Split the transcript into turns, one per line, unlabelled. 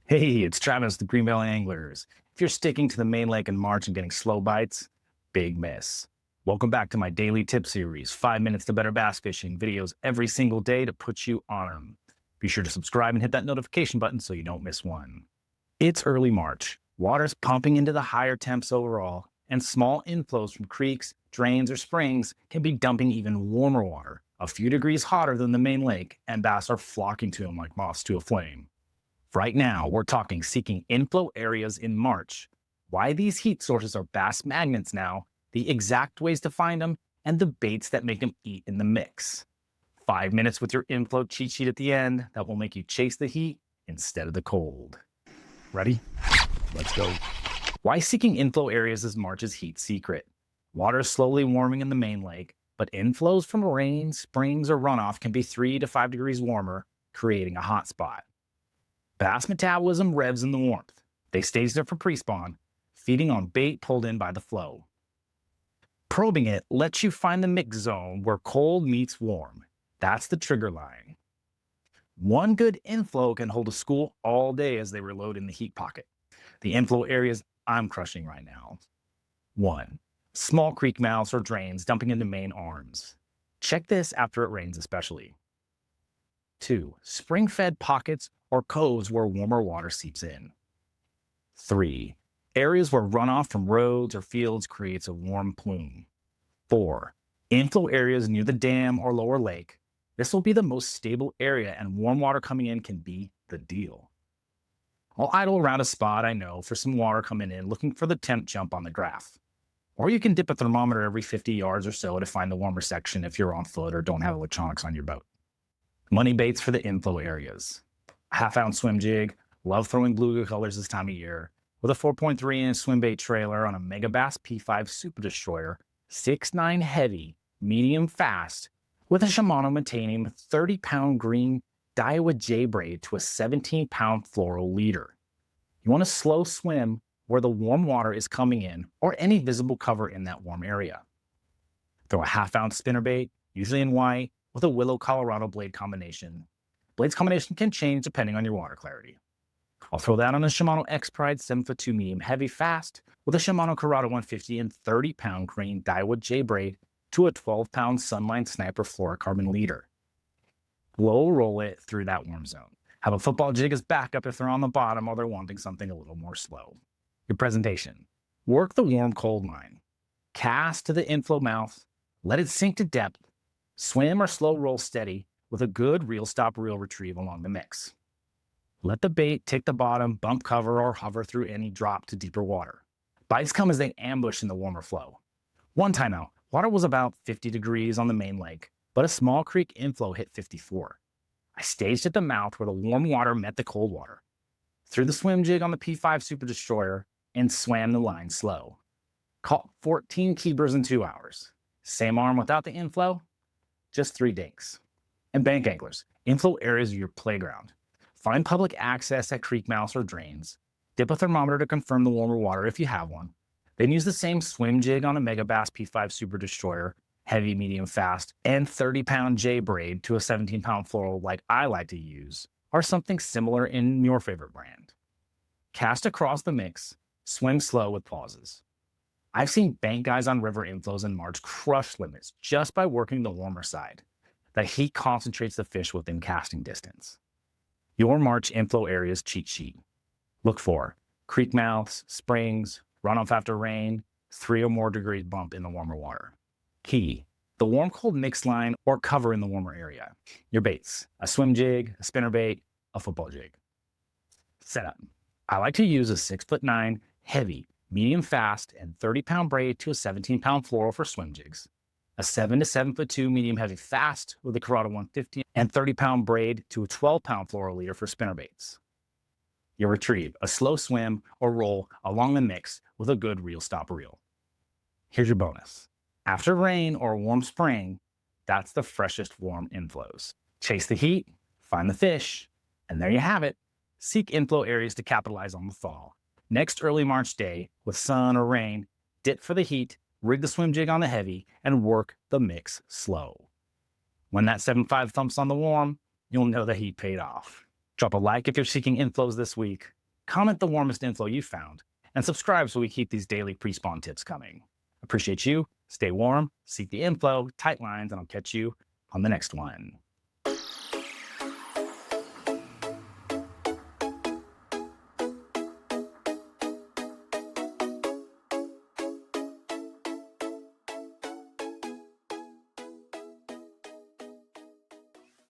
Hey, it's Travis, the Green Valley Anglers. If you're sticking to the main lake in March and getting slow bites, big miss. Welcome back to my daily tip series, 5 minutes to better bass fishing, videos every single day to put you on them. Be sure to subscribe and hit that notification button so you don't miss one. It's early March. Water's pumping into the higher temps overall, and small inflows from creeks, drains, or springs can be dumping even warmer water, a few degrees hotter than the main lake, and bass are flocking to them like moths to a flame. Right now, we're talking seeking inflow areas in March, why these heat sources are bass magnets now, the exact ways to find them, and the baits that make them eat in the mix. 5 minutes with your inflow cheat sheet at the end that will make you chase the heat instead of the cold. Ready? Let's go. Why seeking inflow areas is March's heat secret. Water is slowly warming in the main lake, but inflows from rain, springs, or runoff can be 3 to 5 degrees warmer, creating a hot spot. Bass metabolism revs in the warmth. They stage there for pre-spawn, feeding on bait pulled in by the flow. Probing it lets you find the mix zone where cold meets warm. That's the trigger line. One good inflow can hold a school all day as they reload in the heat pocket. The inflow areas I'm crushing right now. 1. Small creek mouths or drains dumping into main arms. Check this after it rains especially. 2. Spring-fed pockets or coves where warmer water seeps in. 3. Areas where runoff from roads or fields creates a warm plume. 4. Inflow areas near the dam or lower lake. This will be the most stable area and warm water coming in can be the deal. I'll idle around a spot I know for some water coming in looking for the temp jump on the graph. Or you can dip a thermometer every 50 yards or so to find the warmer section if you're on foot or don't have electronics on your boat. Money baits for the inflow areas. Half-ounce swim jig, love throwing bluegill colors this time of year, with a 4.3-inch swim bait trailer on a Megabass P5 Super Destroyer, 6'9" heavy, medium fast, with a Shimano Metanium 30-pound green Daiwa J-Braid to a 17-pound fluoro leader. You want a slow swim where the warm water is coming in or any visible cover in that warm area. Throw a half-ounce spinnerbait, usually in white, with a Willow Colorado blade combination. Blades combination can change depending on your water clarity. I'll throw that on a Shimano X-Pride 7'2" medium heavy fast with a Shimano Corrado 150 and 30-pound green Daiwa J-Braid to a 12-pound Sunline Sniper fluorocarbon leader. Low roll it through that warm zone. Have a football jig as backup if they're on the bottom or they're wanting something a little more slow. Your presentation. Work the warm cold line. Cast to the inflow mouth. Let it sink to depth. Swim or slow roll steady with a good reel stop reel retrieve along the mix. Let the bait tick the bottom, bump cover, or hover through any drop to deeper water. Bites come as they ambush in the warmer flow. One time out, water was about 50 degrees on the main lake, but a small creek inflow hit 54. I staged at the mouth where the warm water met the cold water. Threw the swim jig on the P5 Super Destroyer and swam the line slow. Caught 14 keepers in 2 hours. Same arm without the inflow, just 3 dinks. And bank anglers, inflow areas are your playground. Find public access at creek mouths or drains. Dip a thermometer to confirm the warmer water if you have one. Then use the same swim jig on a Megabass P5 Super Destroyer, heavy, medium, fast, and 30-pound J-Braid to a 17-pound fluoro like I like to use, or something similar in your favorite brand. Cast across the mix, swim slow with pauses. I've seen bank guys on river inflows in March crush limits just by working the warmer side. The heat concentrates the fish within casting distance. Your March inflow areas cheat sheet. Look for creek mouths, springs, runoff after rain, 3 or more degrees bump in the warmer water. Key, the warm-cold mix line or cover in the warmer area. Your baits, a swim jig, a spinnerbait, a football jig. Setup. I like to use a 6'9", heavy, medium fast, and 30-pound braid to a 17-pound fluoro for swim jigs. A 7 to 7'2" medium heavy fast with a Corrado 150 and 30-pound braid to a 12-pound fluoro leader for spinnerbaits. Your retrieve, a slow swim or roll along the mix with a good reel stop reel. Here's your bonus. After rain or a warm spring, that's the freshest warm inflows. Chase the heat, find the fish, and there you have it. Seek inflow areas to capitalize on the fall. Next early March day, with sun or rain, dip for the heat, rig the swim jig on the heavy, and work the mix slow. When that 7.5 thumps on the warm, you'll know the heat paid off. Drop a like if you're seeking inflows this week. comment the warmest inflow you found, and subscribe so we keep these daily pre-spawn tips coming. Appreciate you. Stay warm, seek the inflow, tight lines, and I'll catch you on the next one.